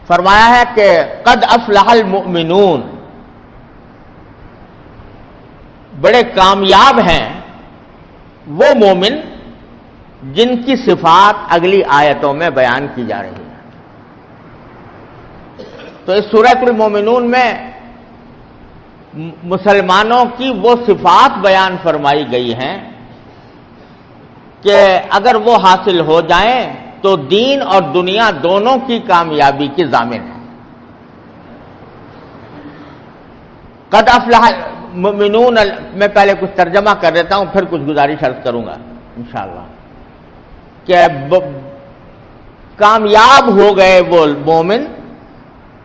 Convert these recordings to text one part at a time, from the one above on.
فرمایا ہے کہ قد افلح المؤمنون، بڑے کامیاب ہیں وہ مومن جن کی صفات اگلی آیتوں میں بیان کی جا رہی ہے۔ تو اس سورۃ المومنون میں مسلمانوں کی وہ صفات بیان فرمائی گئی ہیں کہ اگر وہ حاصل ہو جائیں تو دین اور دنیا دونوں کی کامیابی کی ضامن ہے۔ قد افلح المؤمنون، میں پہلے کچھ ترجمہ کر دیتا ہوں پھر کچھ گزارش عرض کروں گا انشاءاللہ، کہ کامیاب ہو گئے وہ مومن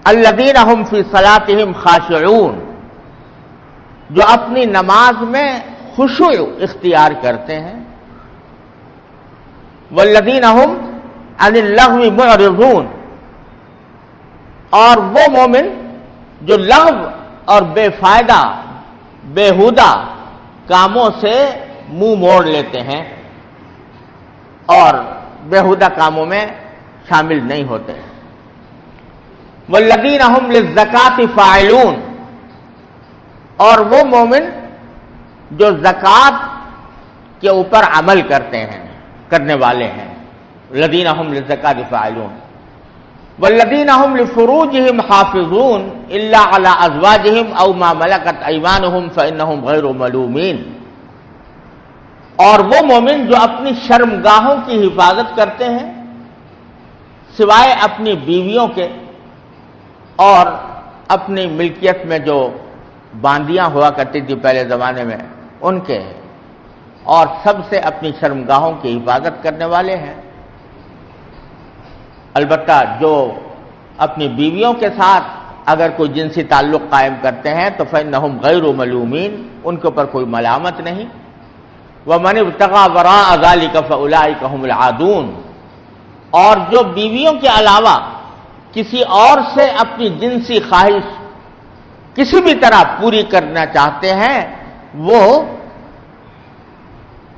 الذین هم فی صلاتهم خاشعون، جو اپنی نماز میں خشوع اختیار کرتے ہیں، والذین هم عن اللغو معرضون، اور وہ مومن جو لغو اور بے فائدہ بیہودہ کاموں سے منہ موڑ لیتے ہیں اور بیہودہ کاموں میں شامل نہیں ہوتے۔ والذین هم للزکاۃ فاعلون، اور وہ مومن جو زکوٰۃ کے اوپر عمل کرتے ہیں، کرنے والے ہیں۔ الذین هم للزکاۃ فاعلون والذین هم لفروجهم حافظون الا علی ازواجهم او ما ملکت ایمانهم فانهم غیر ملومین، اور وہ مومن جو اپنی شرمگاہوں کی حفاظت کرتے ہیں سوائے اپنی بیویوں کے اور اپنی ملکیت میں جو باندیاں ہوا کرتی تھی پہلے زمانے میں ان کے، اور سب سے اپنی شرمگاہوں کی حفاظت کرنے والے ہیں۔ البتہ جو اپنی بیویوں کے ساتھ اگر کوئی جنسی تعلق قائم کرتے ہیں تو فإنہم غیر ملومین، ان کے اوپر کوئی ملامت نہیں۔ ومن ابتغى وراء ذلك فأولئک هم العادون، اور جو بیویوں کے علاوہ کسی اور سے اپنی جنسی خواہش کسی بھی طرح پوری کرنا چاہتے ہیں وہ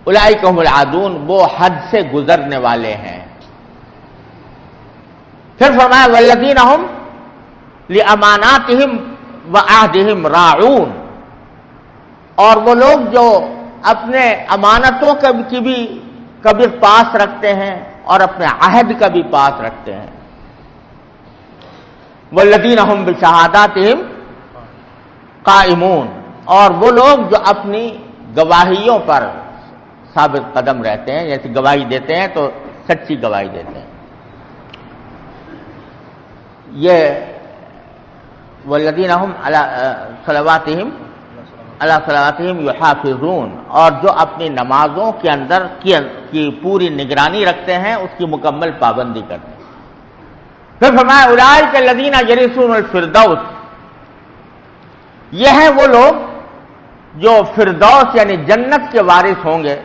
اولئک هم العادون، وہ حد سے گزرنے والے ہیں۔ پھر فرمایا والذین هم لاماناتهم وعہدهم راعون، اور وہ لوگ جو اپنے امانتوں کی بھی کبھی پاس رکھتے ہیں اور اپنے عہد کا بھی پاس رکھتے ہیں۔ والذین هم بشہاداتهم قائمون، اور وہ لوگ جو اپنی گواہیوں پر ثابت قدم رہتے ہیں، جیسے گواہی دیتے ہیں تو سچی گواہی دیتے ہیں۔ یہ والذین هم علی صلواتهم یحافظون، اور جو اپنی نمازوں کے اندر کی پوری نگرانی رکھتے ہیں، اس کی مکمل پابندی کرتے ہیں۔ پھر فرمایا اولئک الذین یرثون الفردوس، یہ ہیں وہ لوگ جو فردوس یعنی جنت کے وارث ہوں گے،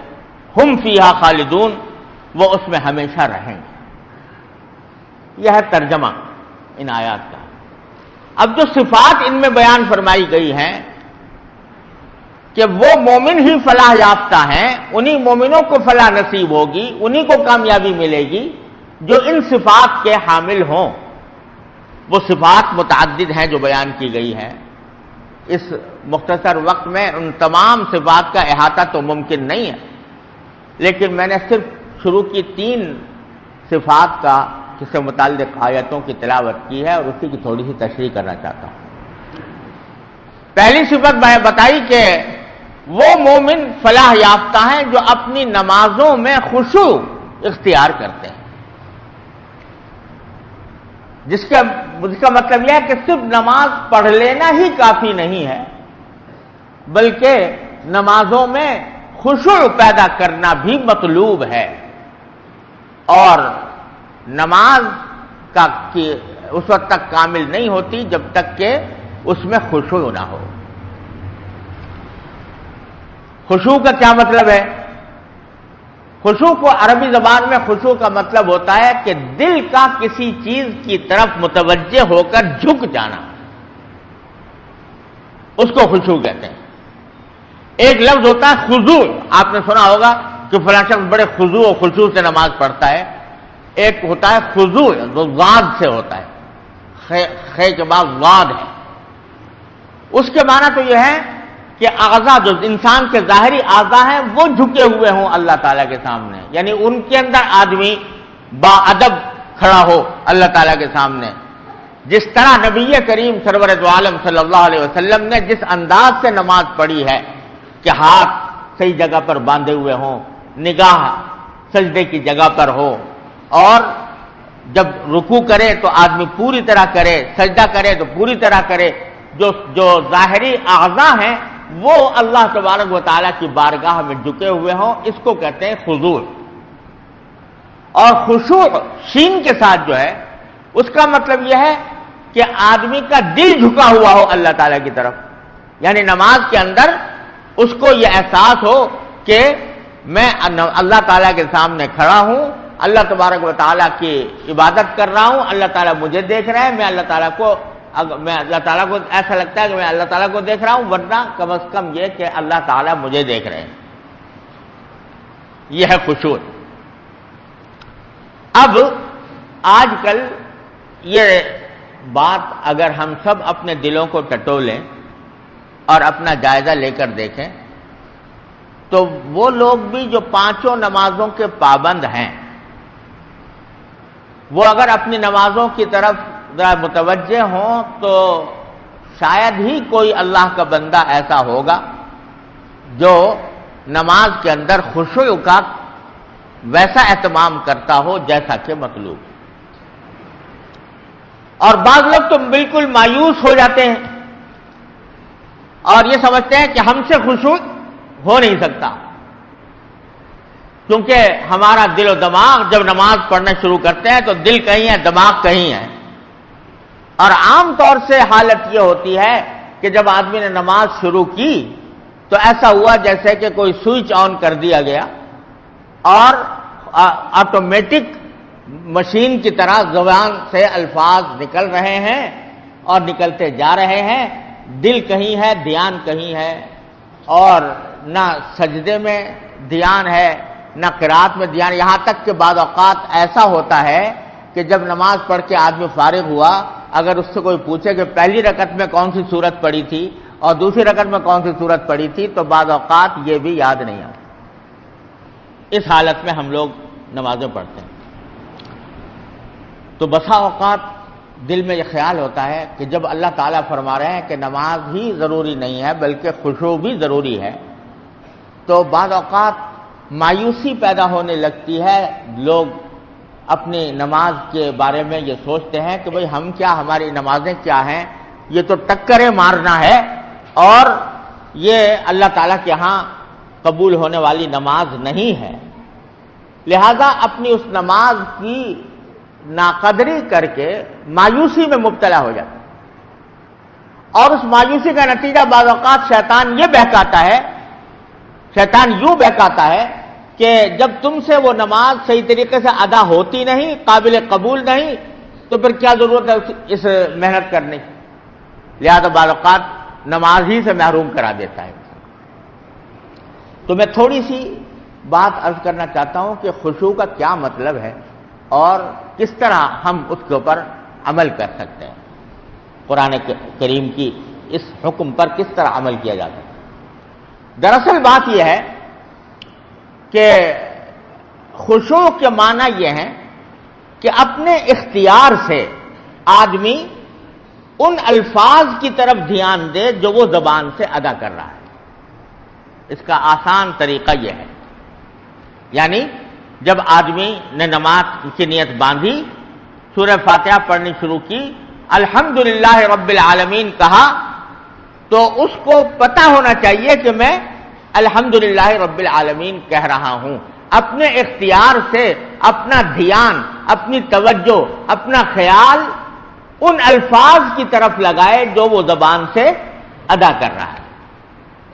ہم فیہا خالدون، وہ اس میں ہمیشہ رہیں گے۔ یہ ہے ترجمہ ان آیات کا۔ اب جو صفات ان میں بیان فرمائی گئی ہیں کہ وہ مومن ہی فلاح یافتہ ہیں، انہی مومنوں کو فلاح نصیب ہوگی، انہی کو کامیابی ملے گی جو ان صفات کے حامل ہوں۔ وہ صفات متعدد ہیں جو بیان کی گئی ہیں، اس مختصر وقت میں ان تمام صفات کا احاطہ تو ممکن نہیں ہے، لیکن میں نے صرف شروع کی 3 صفات کا جس سے متعلق آیتوں کی تلاوت کی ہے اور اسی کی تھوڑی سی تشریح کرنا چاہتا ہوں۔ پہلی صفت میں بتائی کہ وہ مومن فلاح یافتہ ہیں جو اپنی نمازوں میں خشوع اختیار کرتے ہیں، جس کا مطلب یہ ہے کہ صرف نماز پڑھ لینا ہی کافی نہیں ہے، بلکہ نمازوں میں خشوع پیدا کرنا بھی مطلوب ہے، اور نماز کی اس وقت تک کامل نہیں ہوتی جب تک کہ اس میں خشوع نہ ہو۔ خشوع کا کیا مطلب ہے؟ خشوع کو عربی زبان میں خشوع کا مطلب ہوتا ہے کہ دل کا کسی چیز کی طرف متوجہ ہو کر جھک جانا، اس کو خشوع کہتے ہیں۔ ایک لفظ ہوتا ہے خضوع، آپ نے سنا ہوگا کہ فلاں شخص بڑے خضوع و خشوع سے نماز پڑھتا ہے۔ ایک ہوتا ہے خضوع جو ذات سے ہوتا ہے، خے کے بعد واد ہے. اس کے معنی تو یہ ہے کہ اعضاء جو انسان کے ظاہری اعضاء ہیں وہ جھکے ہوئے ہوں اللہ تعالیٰ کے سامنے، یعنی ان کے اندر آدمی با ادب کھڑا ہو اللہ تعالیٰ کے سامنے. جس طرح نبی کریم سرور دو عالم صلی اللہ علیہ وسلم نے جس انداز سے نماز پڑھی ہے کہ ہاتھ صحیح جگہ پر باندھے ہوئے ہوں، نگاہ سجدے کی جگہ پر ہو، اور جب رکوع کرے تو آدمی پوری طرح کرے، سجدہ کرے تو پوری طرح کرے. جو ظاہری اعضاء ہیں وہ اللہ تبارک و تعالیٰ کی بارگاہ میں جھکے ہوئے ہوں، اس کو کہتے ہیں خضوع. اور خشوع شین کے ساتھ جو ہے اس کا مطلب یہ ہے کہ آدمی کا دل جھکا ہوا ہو اللہ تعالیٰ کی طرف، یعنی نماز کے اندر اس کو یہ احساس ہو کہ میں اللہ تعالیٰ کے سامنے کھڑا ہوں، اللہ تبارک و تعالیٰ کی عبادت کر رہا ہوں، اللہ تعالیٰ مجھے دیکھ رہا ہے، میں اللہ تعالیٰ کو ایسا لگتا ہے کہ میں اللہ تعالیٰ کو دیکھ رہا ہوں، ورنہ کم از کم یہ کہ اللہ تعالیٰ مجھے دیکھ رہے ہیں. یہ ہے خشوع. اب آج کل یہ بات اگر ہم سب اپنے دلوں کو ٹٹولیں اور اپنا جائزہ لے کر دیکھیں تو وہ لوگ بھی جو پانچوں نمازوں کے پابند ہیں وہ اگر اپنی نمازوں کی طرف ذرا متوجہ ہوں تو شاید ہی کوئی اللہ کا بندہ ایسا ہوگا جو نماز کے اندر خشوع کا ویسا اہتمام کرتا ہو جیسا کہ مطلوب. اور بعض لوگ تو بالکل مایوس ہو جاتے ہیں اور یہ سمجھتے ہیں کہ ہم سے خشوع ہو نہیں سکتا، کیونکہ ہمارا دل و دماغ جب نماز پڑھنا شروع کرتے ہیں تو دل کہیں ہے دماغ کہیں ہے. اور عام طور سے حالت یہ ہوتی ہے کہ جب آدمی نے نماز شروع کی تو ایسا ہوا جیسے کہ کوئی سوئچ آن کر دیا گیا اور آٹومیٹک مشین کی طرح زبان سے الفاظ نکل رہے ہیں اور نکلتے جا رہے ہیں. دل کہیں ہے، دھیان کہیں ہے، اور نہ سجدے میں دھیان ہے نہ قرات میں دھیان. یہاں تک کہ بعض اوقات ایسا ہوتا ہے کہ جب نماز پڑھ کے آدمی فارغ ہوا، اگر اس سے کوئی پوچھے کہ پہلی رکعت میں کون سی سورت پڑھی تھی اور دوسری رکعت میں کون سی سورت پڑھی تھی تو بعض اوقات یہ بھی یاد نہیں آتا. اس حالت میں ہم لوگ نمازیں پڑھتے ہیں. تو بسا اوقات دل میں یہ خیال ہوتا ہے کہ جب اللہ تعالیٰ فرما رہے ہیں کہ نماز ہی ضروری نہیں ہے بلکہ خشوع بھی ضروری ہے، تو بعض اوقات مایوسی پیدا ہونے لگتی ہے. لوگ اپنی نماز کے بارے میں یہ سوچتے ہیں کہ بھئی ہم کیا، ہماری نمازیں کیا ہیں، یہ تو ٹکریں مارنا ہے اور یہ اللہ تعالیٰ کے ہاں قبول ہونے والی نماز نہیں ہے. لہذا اپنی اس نماز کی ناقدری کر کے مایوسی میں مبتلا ہو جاتا ہے، اور اس مایوسی کا نتیجہ بعض اوقات شیطان یوں بہکاتا ہے کہ جب تم سے وہ نماز صحیح طریقے سے ادا ہوتی نہیں، قابل قبول نہیں، تو پھر کیا ضرورت ہے اس محنت کرنے کی. لہذا بعض اوقات نماز ہی سے محروم کرا دیتا ہے. تو میں تھوڑی سی بات عرض کرنا چاہتا ہوں کہ خشوع کا کیا مطلب ہے اور کس طرح ہم اس کے اوپر عمل کر سکتے ہیں. قرآن کریم کی اس حکم پر کس طرح عمل کیا جاتا ہے. دراصل بات یہ ہے کہ خشوع کے معنی یہ ہے کہ اپنے اختیار سے آدمی ان الفاظ کی طرف دھیان دے جو وہ زبان سے ادا کر رہا ہے. اس کا آسان طریقہ یہ ہے، یعنی جب آدمی نے نماز کی نیت باندھی، سورہ فاتحہ پڑھنی شروع کی، الحمدللہ رب العالمین کہا، تو اس کو پتہ ہونا چاہیے کہ میں الحمدللہ رب العالمین کہہ رہا ہوں. اپنے اختیار سے اپنا دھیان، اپنی توجہ، اپنا خیال ان الفاظ کی طرف لگائے جو وہ زبان سے ادا کر رہا ہے.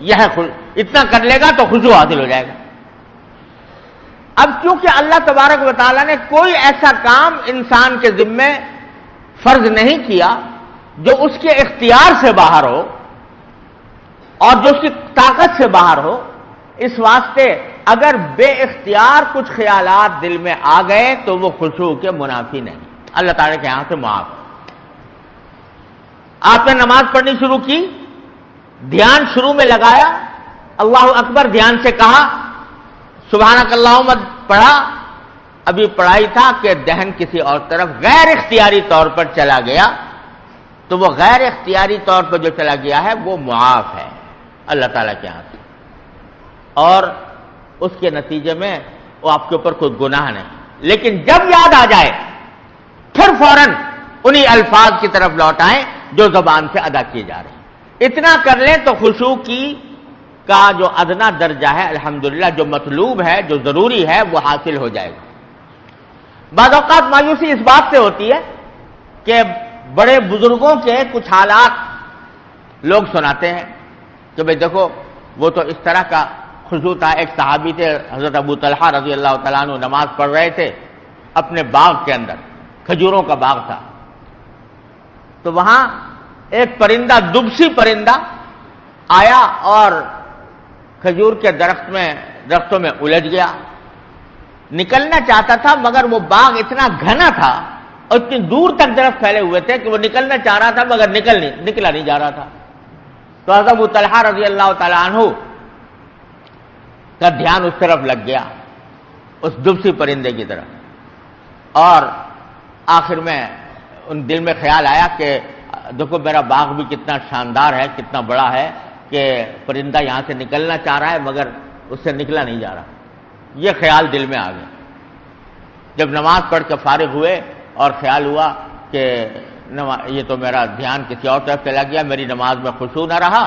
یہ اتنا کر لے گا تو خشوع حاصل ہو جائے گا. اب کیونکہ اللہ تبارک و تعالیٰ نے کوئی ایسا کام انسان کے ذمے فرض نہیں کیا جو اس کے اختیار سے باہر ہو اور جو اس کی طاقت سے باہر ہو، اس واسطے اگر بے اختیار کچھ خیالات دل میں آ گئے تو وہ خشوع کے منافی نہیں، اللہ تعالیٰ کے یہاں سے معاف. آپ نے نماز پڑھنی شروع کی، دھیان شروع میں لگایا، اللہ اکبر دھیان سے کہا، سبحانک اللہم پڑھا، ابھی پڑھائی تھا کہ ذہن کسی اور طرف غیر اختیاری طور پر چلا گیا، تو وہ غیر اختیاری طور پر جو چلا گیا ہے وہ معاف ہے اللہ تعالیٰ کے ہاں سے، اور اس کے نتیجے میں وہ آپ کے اوپر کوئی گناہ نہیں۔ لیکن جب یاد آ جائے پھر فوراً انہی الفاظ کی طرف لوٹ آئیں جو زبان سے ادا کیے جا رہے ہیں۔ اتنا کر لیں تو خشوع کا جو ادنا درجہ ہے الحمدللہ جو مطلوب ہے، جو ضروری ہے، وہ حاصل ہو جائے گا۔ بعض اوقات مایوسی اس بات سے ہوتی ہے کہ بڑے بزرگوں کے کچھ حالات لوگ سناتے ہیں کہ بھئی دیکھو وہ تو اس طرح کا خشوع تھا۔ ایک صحابی تھے حضرت ابو طلحہ رضی اللہ تعالیٰ عنہ، نماز پڑھ رہے تھے اپنے باغ کے اندر، کھجوروں کا باغ تھا، تو وہاں ایک پرندہ، دبسی پرندہ آیا اور کھجور کے درختوں میں الجھ گیا، نکلنا چاہتا تھا مگر وہ باغ اتنا گھنا تھا اور اتنی دور تک درخت پھیلے ہوئے تھے کہ وہ نکلنا چاہ رہا تھا مگر نکلا نہیں جا رہا تھا۔ تو حضرت ابو طلحہ رضی اللہ تعالیٰ عنہ کا دھیان اس طرف لگ گیا، اس دبسی پرندے کی طرف، اور آخر میں ان دل میں خیال آیا کہ دیکھو میرا باغ بھی کتنا شاندار ہے، کتنا بڑا ہے کہ پرندہ یہاں سے نکلنا چاہ رہا ہے مگر اس سے نکلا نہیں جا رہا۔ یہ خیال دل میں آ گیا۔ جب نماز پڑھ کے فارغ ہوئے اور خیال ہوا کہ یہ تو میرا دھیان کسی اور طرف چلا گیا، میری نماز میں خشوع نہ رہا،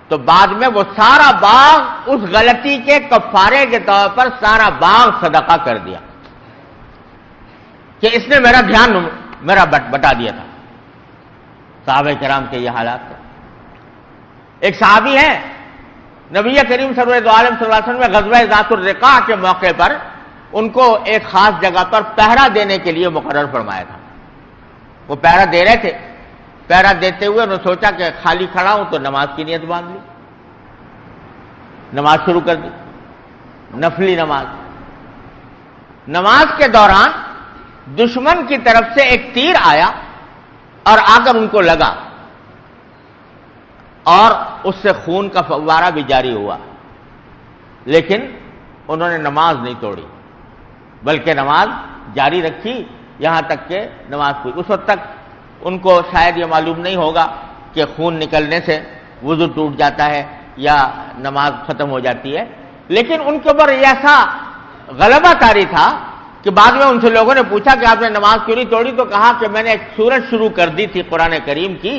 تو بعد میں وہ سارا باغ اس غلطی کے کفارے کے طور پر سارا باغ صدقہ کر دیا کہ اس نے میرا دھیان بٹا دیا تھا۔ صحابہ کرام کے یہ حالات تھے۔ ایک صحابی ہیں، نبی کریم سرور دو عالم صلی اللہ علیہ وسلم نے غزوہ ذات الرقاع کے موقع پر ان کو ایک خاص جگہ پر پہرا دینے کے لیے مقرر فرمایا تھا۔ وہ پہرا دے رہے تھے، پہرا دیتے ہوئے انہوں نے سوچا کہ خالی کھڑا ہوں تو نماز کی نیت باندھ لی، نماز شروع کر دی، نفلی نماز کے دوران دشمن کی طرف سے ایک تیر آیا اور آ کر ان کو لگا اور اس سے خون کا فوارہ بھی جاری ہوا، لیکن انہوں نے نماز نہیں توڑی بلکہ نماز جاری رکھی یہاں تک کہ نماز ہوئی۔ اس وقت تک ان کو شاید یہ معلوم نہیں ہوگا کہ خون نکلنے سے وضو ٹوٹ جاتا ہے یا نماز ختم ہو جاتی ہے، لیکن ان کے اوپر ایسا غلبہ طاری تھا کہ بعد میں ان سے لوگوں نے پوچھا کہ آپ نے نماز کیوں نہیں توڑی، تو کہا کہ میں نے ایک سورت شروع کر دی تھی قرآن کریم کی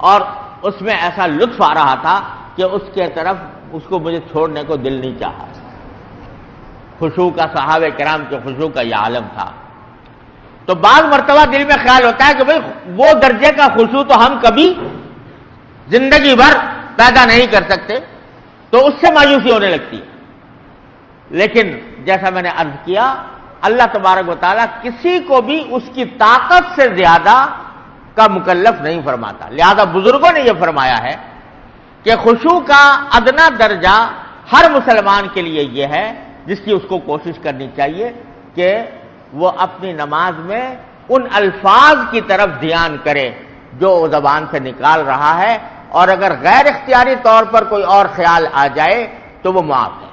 اور اس میں ایسا لطف آ رہا تھا کہ اس کے طرف اس کو مجھے چھوڑنے کو دل نہیں چاہا۔ خشوع کا، صحابہ کرام کے خشوع کا یہ عالم تھا۔ تو بعض مرتبہ دل میں خیال ہوتا ہے کہ بھئی وہ درجے کا خشوع تو ہم کبھی زندگی بھر پیدا نہیں کر سکتے، تو اس سے مایوسی ہونے لگتی ہے۔ لیکن جیسا میں نے عرض کیا، اللہ تبارک و تعالیٰ کسی کو بھی اس کی طاقت سے زیادہ کا مکلف نہیں فرماتا، لہذا بزرگوں نے یہ فرمایا ہے کہ خشوع کا ادنا درجہ ہر مسلمان کے لیے یہ ہے جس کی اس کو کوشش کرنی چاہیے کہ وہ اپنی نماز میں ان الفاظ کی طرف دھیان کرے جو زبان سے نکال رہا ہے، اور اگر غیر اختیاری طور پر کوئی اور خیال آ جائے تو وہ معاف ہے۔